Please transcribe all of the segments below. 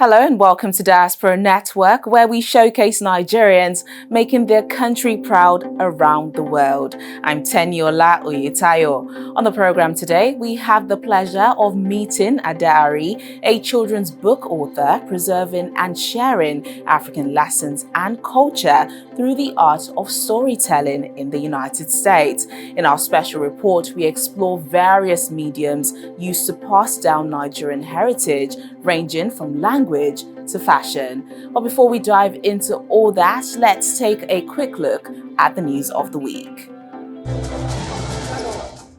Hello and welcome to Diaspora Network, where we showcase Nigerians making their country proud around the world. I'm Teniola Oyetayo. On the program today, we have the pleasure of meeting Adari, a children's book author, preserving and sharing African lessons and culture through the art of storytelling in the United States. In our special report, we explore various mediums used to pass down Nigerian heritage, ranging from language to fashion. But before we dive into all that, let's take a quick look at the news of the week.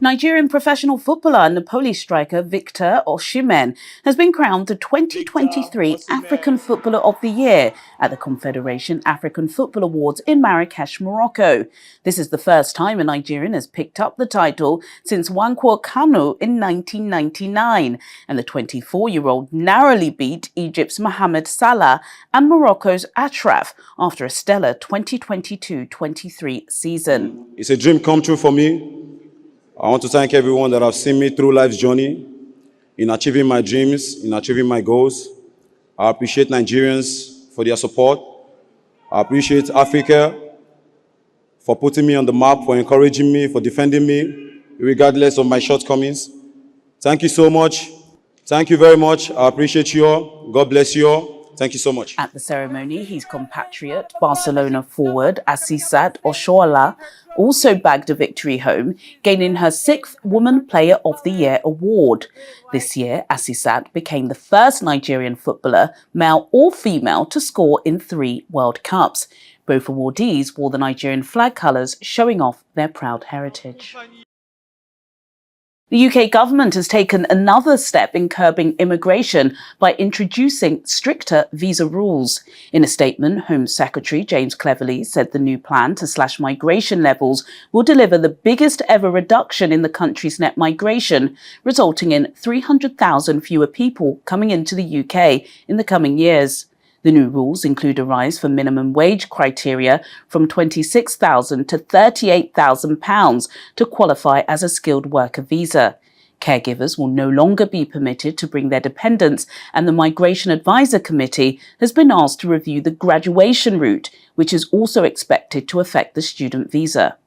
Nigerian professional footballer and police striker Victor Osimhen has been crowned the 2023 African Footballer of the Year at the Confederation African Football Awards in Marrakesh, Morocco. This is the first time a Nigerian has picked up the title since Nwankwo Kanu in 1999, and the 24-year-old narrowly beat Egypt's Mohamed Salah and Morocco's Achraf after a stellar 2022-23 season. It's a dream come true for me. I want to thank everyone that have seen me through life's journey in achieving my dreams, in achieving my goals. I appreciate Nigerians for their support. I appreciate Africa for putting me on the map, for encouraging me, for defending me, regardless of my shortcomings. Thank you so much. Thank you very much. I appreciate you all. God bless you all. Thank you so much. At the ceremony, his compatriot, Barcelona forward Asisat Oshoala, also bagged a victory home, gaining her 6th Woman Player of the Year award. This year, Asisat became the first Nigerian footballer, male or female, to score in 3 World Cups. Both awardees wore the Nigerian flag colours, showing off their proud heritage. The UK government has taken another step in curbing immigration by introducing stricter visa rules. In a statement, Home Secretary James Cleverly said the new plan to slash migration levels will deliver the biggest ever reduction in the country's net migration, resulting in 300,000 fewer people coming into the UK in the coming years. The new rules include a rise for minimum wage criteria from £26,000 to £38,000 to qualify as a skilled worker visa. Caregivers will no longer be permitted to bring their dependents, and the Migration Advisor Committee has been asked to review the graduation route, which is also expected to affect the student visa.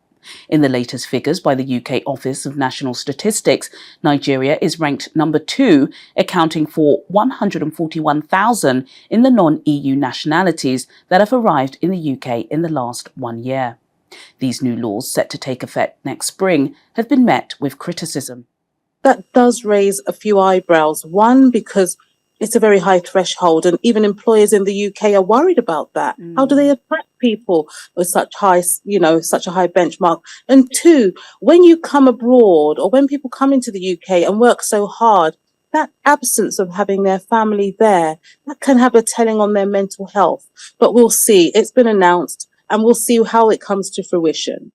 In the latest figures by the UK Office of National Statistics, Nigeria is ranked number 2, accounting for 141,000 in the non-EU nationalities that have arrived in the UK in the last 1 year. These new laws, set to take effect next spring, have been met with criticism. That does raise a few eyebrows. One, because it's a very high threshold, and even employers in the UK are worried about that. How do they attract people with such a high benchmark? And 2, when you come abroad or when people come into the UK and work so hard, that absence of having their family there, that can have a telling on their mental health. But we'll see. It's been announced, and we'll see how it comes to fruition.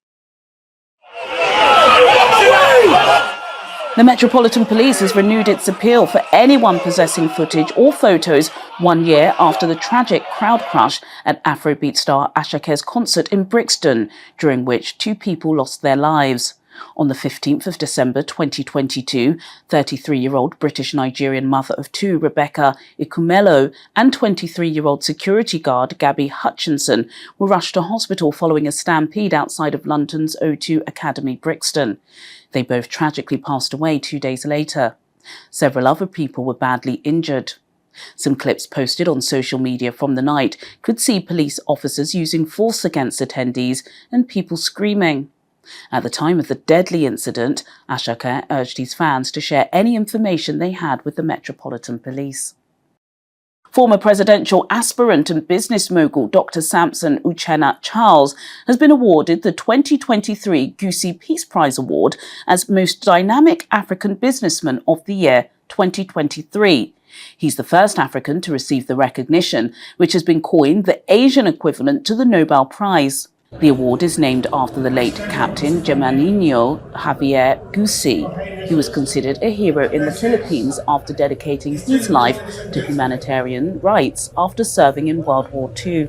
The Metropolitan Police has renewed its appeal for anyone possessing footage or photos 1 year after the tragic crowd crush at Afrobeat star Ashake's concert in Brixton, during which 2 people lost their lives. On the 15th of December 2022, 33-year-old British-Nigerian mother of 2 Rebecca Ikumelo and 23-year-old security guard Gabby Hutchinson were rushed to hospital following a stampede outside of London's O2 Academy, Brixton. They both tragically passed away 2 days later. Several other people were badly injured. Some clips posted on social media from the night could see police officers using force against attendees and people screaming. At the time of the deadly incident, Ashake urged his fans to share any information they had with the Metropolitan Police. Former presidential aspirant and business mogul Dr. Samson Uchenna Charles has been awarded the 2023 Goosey Peace Prize Award as Most Dynamic African Businessman of the Year 2023. He's the first African to receive the recognition, which has been coined the Asian equivalent to the Nobel Prize. The award is named after the late Captain Gemanino Javier Goosey, who was considered a hero in the Philippines after dedicating his life to humanitarian rights after serving in World War II.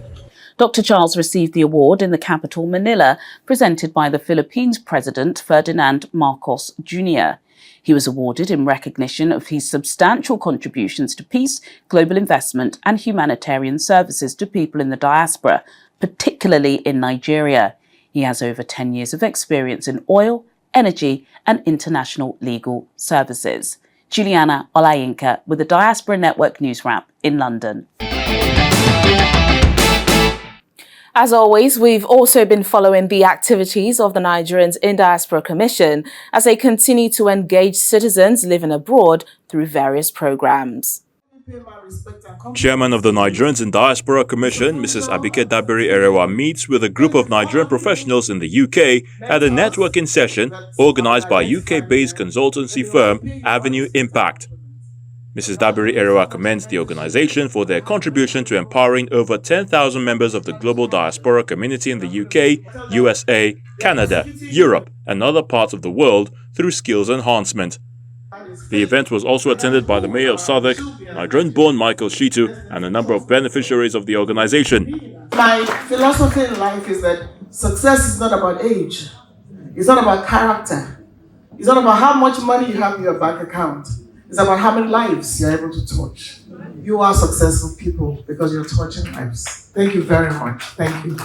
Dr. Charles received the award in the capital Manila, presented by the Philippines President Ferdinand Marcos Jr. He was awarded in recognition of his substantial contributions to peace, global investment and humanitarian services to people in the diaspora, particularly in Nigeria. He has over 10 years of experience in oil, energy and international legal services. Juliana Olayinka with the Diaspora Network News Wrap in London. As always, we've also been following the activities of the Nigerians in Diaspora Commission as they continue to engage citizens living abroad through various programs. Chairman of the Nigerians in Diaspora Commission, Mrs. Abike Dabiri Erewa, meets with a group of Nigerian professionals in the UK at a networking session organized by UK-based consultancy firm Avenue Impact. Mrs. Dabiri Erewa commends the organization for their contribution to empowering over 10,000 members of the global diaspora community in the UK, USA, Canada, Europe, and other parts of the world through skills enhancement. The event was also attended by the Mayor of Southwark, Nigerian-born Michael Shitu, and a number of beneficiaries of the organization. My philosophy in life is that success is not about age. It's not about character. It's not about how much money you have in your bank account. It's about how many lives you're able to touch. You are successful people because you're touching lives. Thank you very much. Thank you.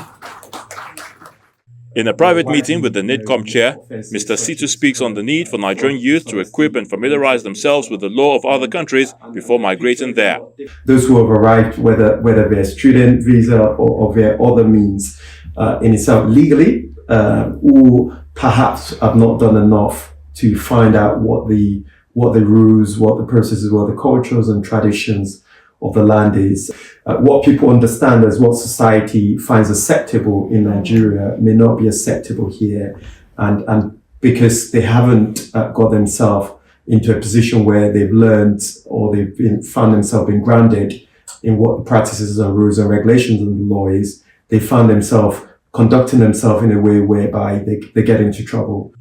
In a private meeting with the NIDCOM chair, Mr. Situ speaks on the need for Nigerian youth to equip and familiarize themselves with the law of other countries before migrating there. Those who have arrived, whether via student visa or via other means in itself legally, who perhaps have not done enough to find out what the rules, what the processes, what the cultures and traditions of the land is. What people understand as what society finds acceptable in Nigeria may not be acceptable here. And because they haven't got themselves into a position where they've learned or found themselves being grounded in what the practices and rules and regulations and the law is, they found themselves conducting themselves in a way whereby they get into trouble.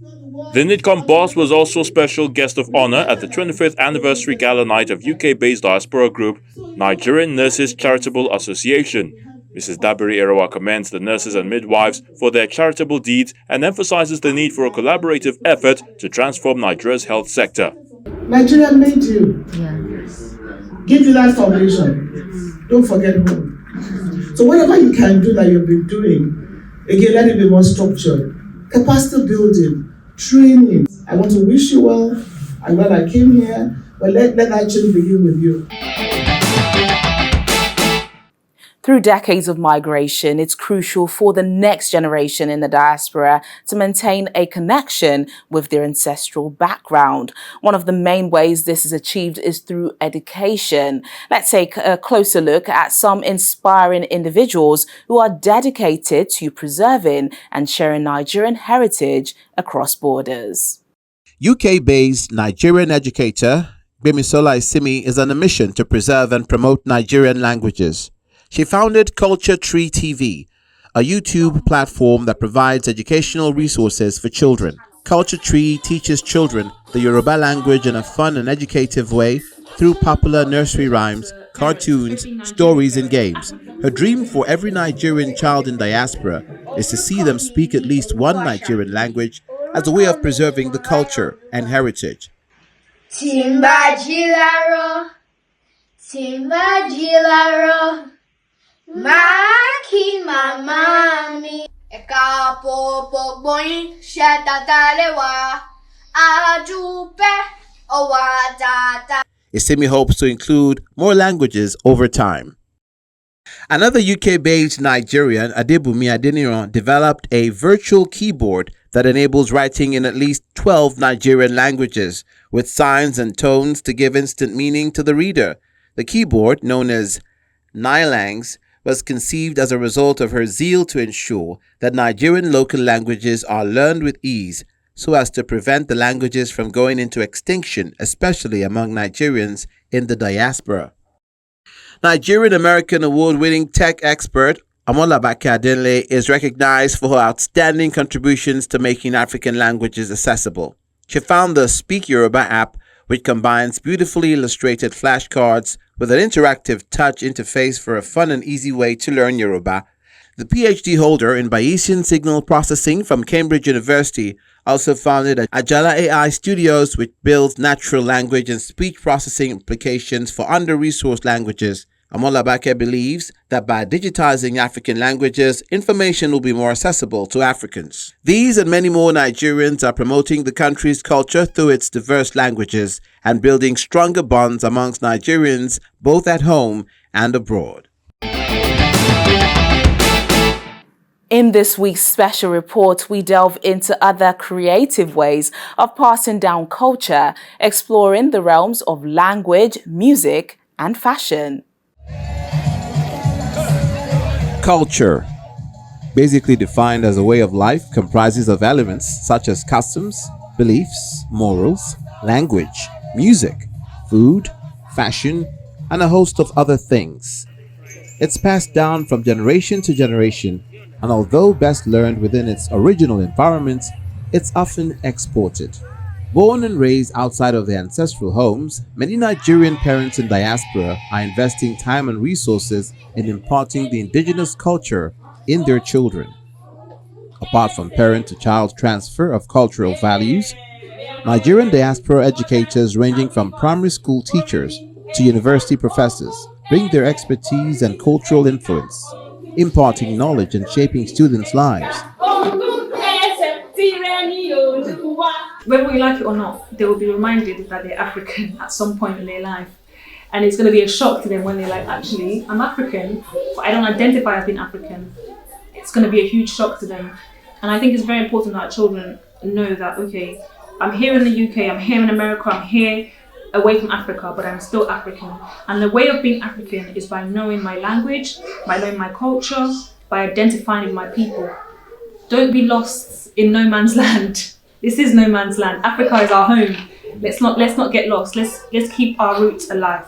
The NIDCOM boss was also special guest of honor at the 25th anniversary gala night of UK-based diaspora group Nigerian Nurses Charitable Association. Mrs. Dabiri Erewa commends the nurses and midwives for their charitable deeds and emphasizes the need for a collaborative effort to transform Nigeria's health sector. Nigeria made you. Give you that foundation. Don't forget home. So whatever you can do that you've been doing, again, let it be more structured. Capacity building. Training. I want to wish you well. I'm glad I came here, but let that change begin with you. Through decades of migration, it's crucial for the next generation in the diaspora to maintain a connection with their ancestral background. One of the main ways this is achieved is through education. Let's take a closer look at some inspiring individuals who are dedicated to preserving and sharing Nigerian heritage across borders. UK-based Nigerian educator Gbemisola Isimi is on a mission to preserve and promote Nigerian languages. She founded Culture Tree TV, a YouTube platform that provides educational resources for children. Culture Tree teaches children the Yoruba language in a fun and educative way through popular nursery rhymes, cartoons, stories and games. Her dream for every Nigerian child in diaspora is to see them speak at least one Nigerian language as a way of preserving the culture and heritage. Timbajilaro, Maki mamami, eka popo boyin, shetatalewa, ajupe, owadata. Isimi hopes to include more languages over time. Another UK-based Nigerian, Adebumi Adeniran, developed a virtual keyboard that enables writing in at least 12 Nigerian languages, with signs and tones to give instant meaning to the reader. The keyboard, known as Nilangs, was conceived as a result of her zeal to ensure that Nigerian local languages are learned with ease so as to prevent the languages from going into extinction, especially among Nigerians in the diaspora. Nigerian American award-winning tech expert Amolabake Adenle is recognized for her outstanding contributions to making African languages accessible. She found the Speak Yoruba app, which combines beautifully illustrated flashcards with an interactive touch interface for a fun and easy way to learn Yoruba. The PhD holder in Bayesian signal processing from Cambridge University also founded Ajala AI Studios, which builds natural language and speech processing applications for under-resourced languages. Amolabake believes that by digitizing African languages, information will be more accessible to Africans. These and many more Nigerians are promoting the country's culture through its diverse languages and building stronger bonds amongst Nigerians both at home and abroad. In this week's special report, we delve into other creative ways of passing down culture, exploring the realms of language, music, and fashion. Culture, basically defined as a way of life, comprises of elements such as customs, beliefs, morals, language, music, food, fashion, and a host of other things. It's passed down from generation to generation, and although best learned within its original environment, it's often exported. Born and raised outside of their ancestral homes, many Nigerian parents in diaspora are investing time and resources in imparting the indigenous culture in their children. Apart from parent-to-child transfer of cultural values, Nigerian diaspora educators ranging from primary school teachers to university professors bring their expertise and cultural influence, imparting knowledge and shaping students' lives. Whether we like it or not, they will be reminded that they're African at some point in their life. And it's going to be a shock to them when they're like, actually, I'm African, but I don't identify as being African. It's going to be a huge shock to them. And I think it's very important that our children know that, okay, I'm here in the UK, I'm here in America, I'm here away from Africa, but I'm still African. And the way of being African is by knowing my language, by knowing my culture, by identifying with my people. Don't be lost in no man's land. This is no man's land. Africa is our home. Let's not get lost. Let's keep our roots alive.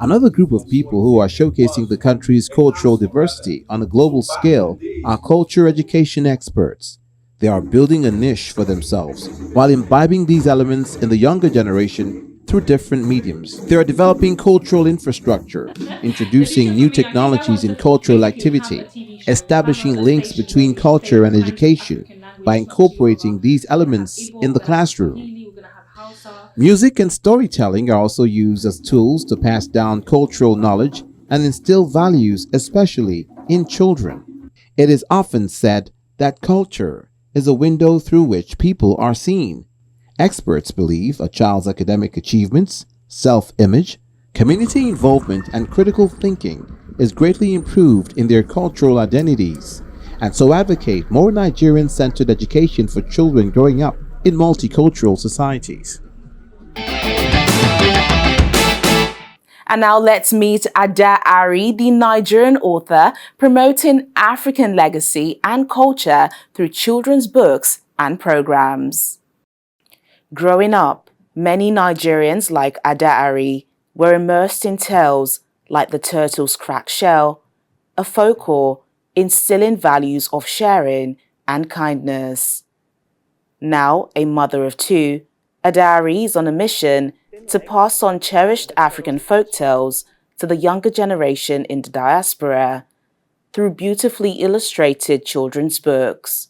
Another group of people who are showcasing the country's cultural diversity on a global scale are culture education experts. They are building a niche for themselves while imbibing these elements in the younger generation through different mediums. They are developing cultural infrastructure, introducing new technologies in cultural activity, establishing links between culture and education by incorporating these elements in the classroom. Music and storytelling are also used as tools to pass down cultural knowledge and instill values, especially in children. It is often said that culture is a window through which people are seen. Experts believe a child's academic achievements, self-image, community involvement, and critical thinking is greatly improved in their cultural identities, and so advocate more Nigerian-centered education for children growing up in multicultural societies. And now let's meet Ada Ari, the Nigerian author promoting African legacy and culture through children's books and programs. Growing up, many Nigerians like Ada Ari were immersed in tales like the turtle's cracked shell, a folklore instilling values of sharing and kindness. Now a mother of two, Ada Ari is on a mission to pass on cherished African folktales to the younger generation in the diaspora through beautifully illustrated children's books.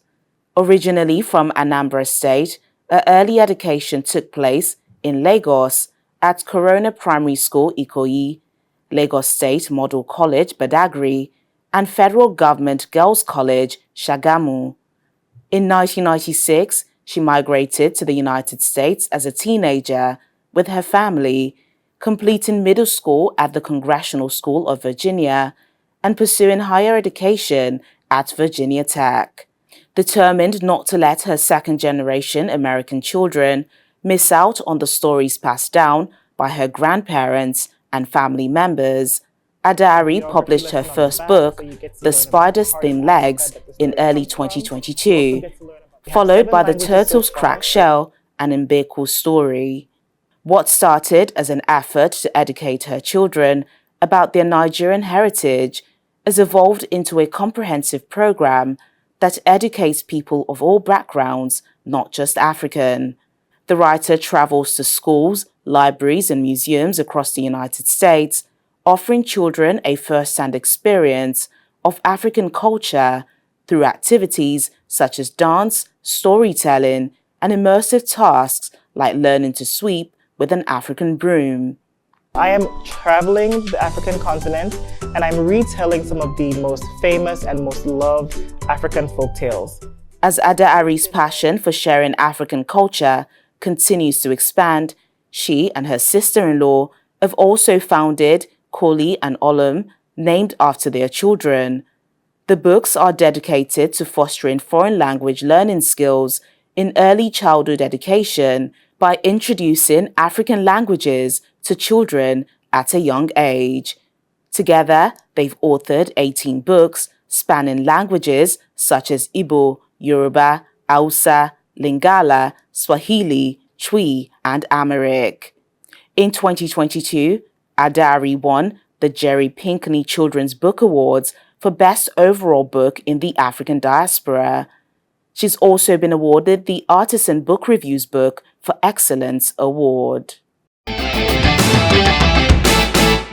Originally from Anambra State, her early education took place in Lagos at Corona Primary School, Ikoyi, Lagos State Model College, Badagry, and Federal Government Girls College, Shagamu. In 1996, she migrated to the United States as a teenager with her family, completing middle school at the Congressional School of Virginia and pursuing higher education at Virginia Tech. Determined not to let her second-generation American children miss out on the stories passed down by her grandparents and family members, Ada Ari published her first book, The Spider's Thin Legs, in early 2022, followed by The Turtle's Cracked Shell and Mbeku's Story. What started as an effort to educate her children about their Nigerian heritage has evolved into a comprehensive program that educates people of all backgrounds, not just African. The writer travels to schools, libraries, and museums across the United States, offering children a first-hand experience of African culture through activities such as dance, storytelling, and immersive tasks like learning to sweep with an African broom. I am traveling the African continent and I'm retelling some of the most famous and most loved African folktales. As Adari's passion for sharing African culture continues to expand, she and her sister-in-law have also founded Koli and Olum, named after their children. The books are dedicated to fostering foreign language learning skills in early childhood education by introducing African languages to children at a young age. Together, they've authored 18 books spanning languages such as Igbo, Yoruba, Hausa, Lingala, Swahili, Twi, and Amharic. In 2022, Adari won the Jerry Pinkney Children's Book Awards for Best Overall Book in the African Diaspora. She's also been awarded the Artisan Book Reviews Book for Excellence Award.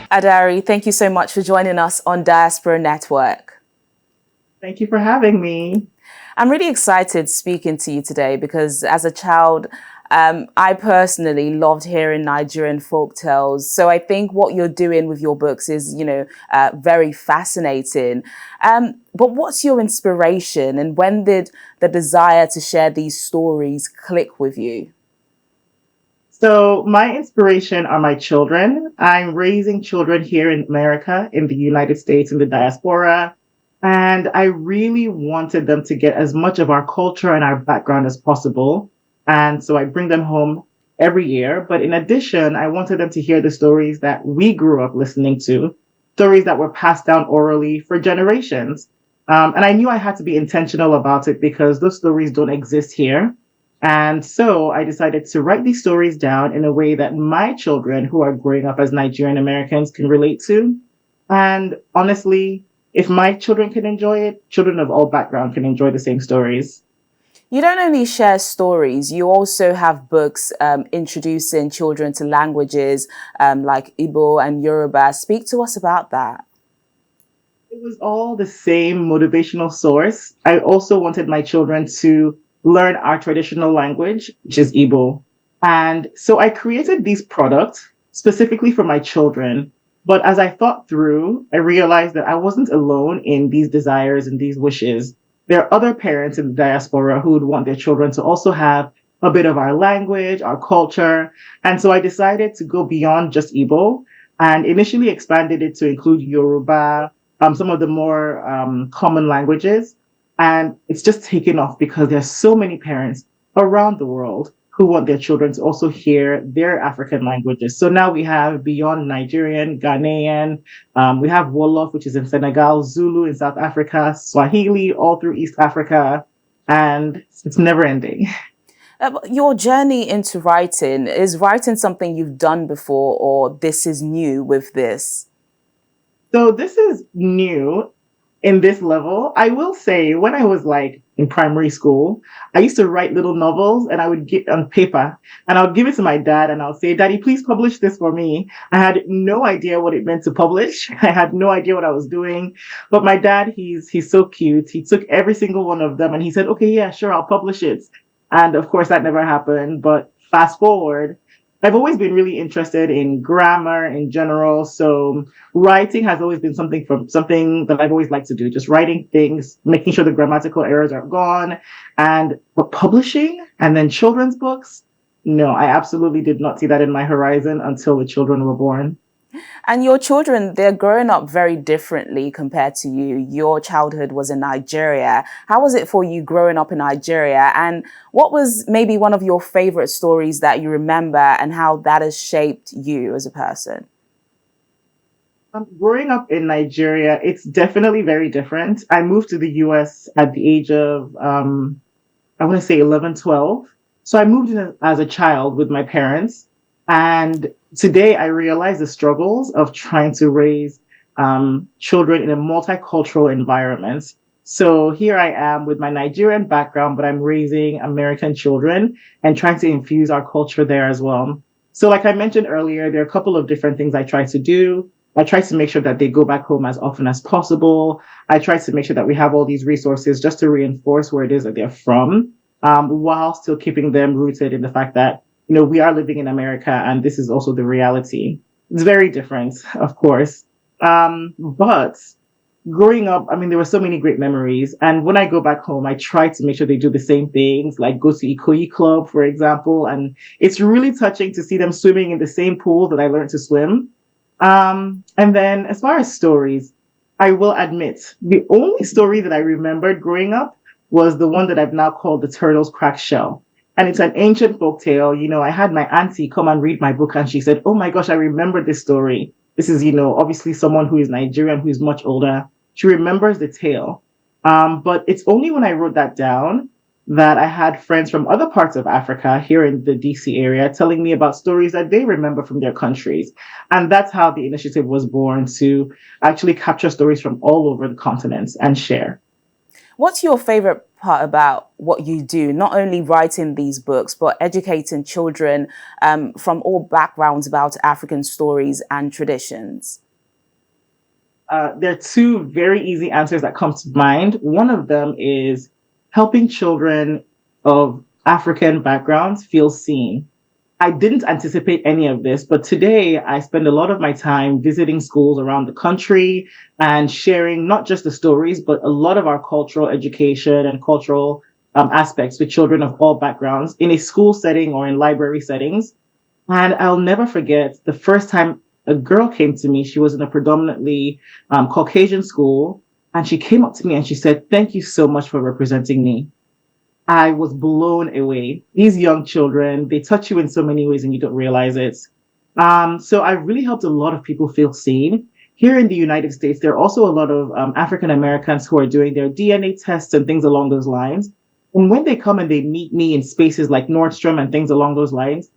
Adari, thank you so much for joining us on Diaspora Network. Thank you for having me. I'm really excited speaking to you today because as a child, I personally loved hearing Nigerian folktales. So I think what you're doing with your books is, very fascinating. But what's your inspiration and when did the desire to share these stories click with you? So my inspiration are my children. I'm raising children here in America, in the United States, in the diaspora. And I really wanted them to get as much of our culture and our background as possible. And so I bring them home every year. But in addition, I wanted them to hear the stories that we grew up listening to, stories that were passed down orally for generations. And I knew I had to be intentional about it because those stories don't exist here. And so I decided to write these stories down in a way that my children who are growing up as Nigerian Americans can relate to. And honestly, if my children can enjoy it, children of all backgrounds can enjoy the same stories. You don't only share stories, you also have books introducing children to languages like Igbo and Yoruba. Speak to us about that. It was all the same motivational source. I also wanted my children to learn our traditional language, which is Igbo. And so I created these products specifically for my children. But as I thought through, I realized that I wasn't alone in these desires and these wishes. There are other parents in the diaspora who would want their children to also have a bit of our language, our culture. And so I decided to go beyond just Igbo and initially expanded it to include Yoruba, some of the more common languages. And it's just taken off because there's so many parents around the world who want their children to also hear their African languages. So now we have beyond Nigerian, Ghanaian, we have Wolof, which is in Senegal, Zulu in South Africa, Swahili all through East Africa, and it's never ending. Your journey into writing, is writing something you've done before or this is new with this? So this is new in this level. I will say when I was in primary school, I used to write little novels and I would get on paper and I would give it to my dad and I would say, Daddy, please publish this for me. I had no idea what it meant to publish. I had no idea what I was doing. But my dad, he's so cute. He took every single one of them and he said, okay, yeah, sure, I'll publish it. And of course that never happened. But fast forward, I've always been really interested in grammar in general. So writing has always been something that I've always liked to do, just writing things, making sure the grammatical errors are gone. But publishing and then children's books, no, I absolutely did not see that in my horizon until the children were born. And your children, they're growing up very differently compared to you. Your childhood was in Nigeria. How was it for you growing up in Nigeria? And what was maybe one of your favorite stories that you remember and how that has shaped you as a person? Growing up in Nigeria, it's definitely very different. I moved to the US at the age of, I want to say 11, 12. So I moved in as a child with my parents. And today I realize the struggles of trying to raise children in a multicultural environment. So here I am with my Nigerian background, but I'm raising American children and trying to infuse our culture there as well. So like I mentioned earlier, there are a couple of different things I try to do. I try to make sure that they go back home as often as possible. I try to make sure that we have all these resources just to reinforce where it is that they're from. while still keeping them rooted in the fact that, we are living in America and this is also the reality. It's very different, of course. But growing up, there were so many great memories. And when I go back home, I try to make sure they do the same things, like go to Ikoyi Club, for example. And it's really touching to see them swimming in the same pool that I learned to swim. And then as far as stories, I will admit the only story that I remembered growing up was the one that I've now called The Turtle's Cracked Shell. And it's an ancient folk tale. I had my auntie come and read my book and she said, "Oh my gosh, I remember this story." This is, obviously someone who is Nigerian, who is much older. She remembers the tale. But it's only when I wrote that down that I had friends from other parts of Africa here in the DC area telling me about stories that they remember from their countries. And that's how the initiative was born, to actually capture stories from all over the continent and share. What's your favorite part about what you do? Not only writing these books, but educating children from all backgrounds about African stories and traditions? There are two very easy answers that come to mind. One of them is helping children of African backgrounds feel seen. I didn't anticipate any of this, but today I spend a lot of my time visiting schools around the country and sharing not just the stories, but a lot of our cultural education and cultural aspects with children of all backgrounds in a school setting or in library settings. And I'll never forget the first time a girl came to me. She was in a predominantly Caucasian school, and she came up to me and she said, "Thank you so much for representing me." I was blown away. These young children, they touch you in so many ways and you don't realize it. So I really helped a lot of people feel seen. Here in the United States, there are also a lot of African Americans who are doing their DNA tests and things along those lines. And when they come and they meet me in spaces like Nordstrom and things along those lines,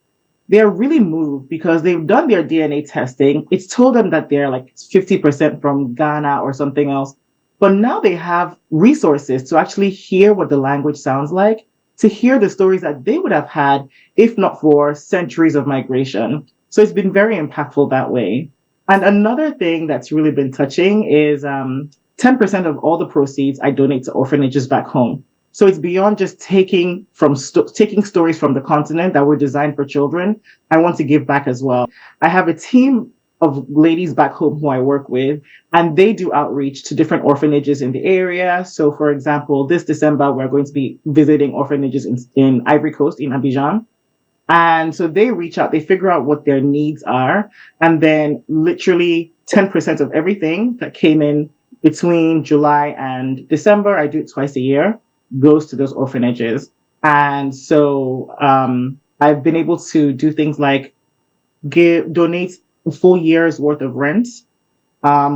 they're really moved because they've done their DNA testing. It's told them that they're like 50% from Ghana or something else. But now they have resources to actually hear what the language sounds like, to hear the stories that they would have had if not for centuries of migration. So it's been very impactful that way. And another thing that's really been touching is 10% of all the proceeds I donate to orphanages back home. So it's beyond just taking stories from the continent that were designed for children. I want to give back as well. I have a team of ladies back home who I work with, and they do outreach to different orphanages in the area. So for example, this December, we're going to be visiting orphanages in Ivory Coast, in Abidjan. And so they reach out, they figure out what their needs are. And then literally 10% of everything that came in between July and December, I do it twice a year, goes to those orphanages. And so I've been able to do things like donate a full year's worth of rent.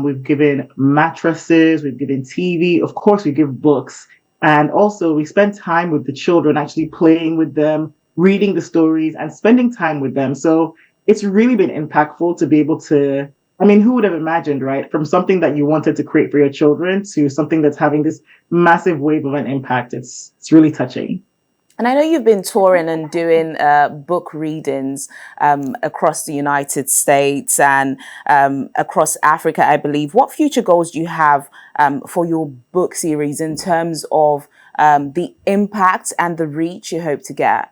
We've given mattresses, we've given TV, of course we give books. And also we spend time with the children, actually playing with them, reading the stories and spending time with them. So it's really been impactful to be able to, who would have imagined, right? From something that you wanted to create for your children to something that's having this massive wave of an impact. It's really touching. And I know you've been touring and doing book readings across the United States and across Africa, I believe. What future goals do you have for your book series in terms of the impact and the reach you hope to get?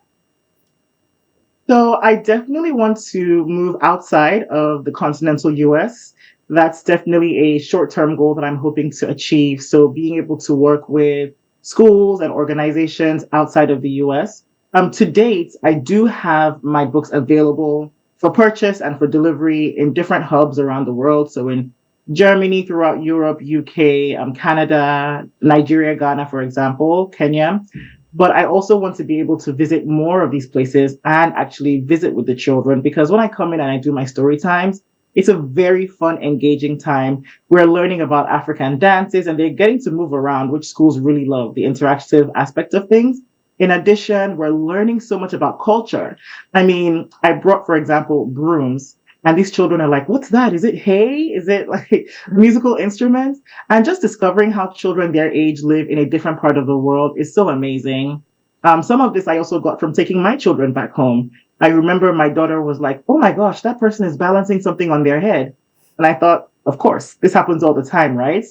So I definitely want to move outside of the continental US. That's definitely a short-term goal that I'm hoping to achieve. So being able to work with schools and organizations outside of the US. To date, I do have my books available for purchase and for delivery in different hubs around the world. So in Germany, throughout Europe, UK, Canada, Nigeria, Ghana, for example, Kenya. But I also want to be able to visit more of these places and actually visit with the children, because when I come in and I do my story times, it's a very fun, engaging time. We're learning about African dances and they're getting to move around, which schools really love, the interactive aspect of things. In addition, we're learning so much about culture. I brought, for example, brooms, and these children are like, "What's that? Is it hay? Is it like musical instruments?" And just discovering how children their age live in a different part of the world is so amazing. Some of this I also got from taking my children back home. I remember my daughter was like, "Oh my gosh, that person is balancing something on their head." And I thought, of course, this happens all the time, right?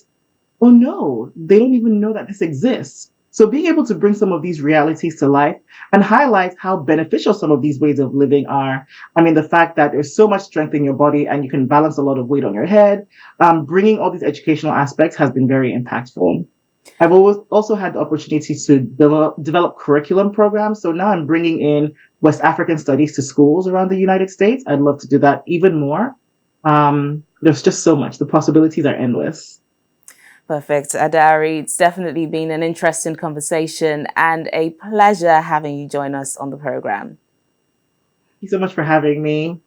Oh no, they don't even know that this exists. So being able to bring some of these realities to life and highlight how beneficial some of these ways of living are. I mean, the fact that there's so much strength in your body and you can balance a lot of weight on your head, bringing all these educational aspects has been very impactful. I've also had the opportunity to develop curriculum programs. So now I'm bringing in West African studies to schools around the United States. I'd love to do that even more. There's just so much. The possibilities are endless. Perfect. Adari, it's definitely been an interesting conversation and a pleasure having you join us on the program. Thank you so much for having me.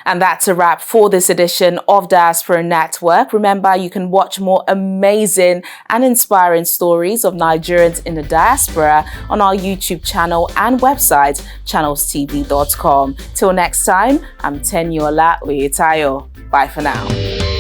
And that's a wrap for this edition of Diaspora Network. Remember, you can watch more amazing and inspiring stories of Nigerians in the diaspora on our YouTube channel and website, channelstv.com. Till next time, I'm Tenyola Oyetayo. Bye for now.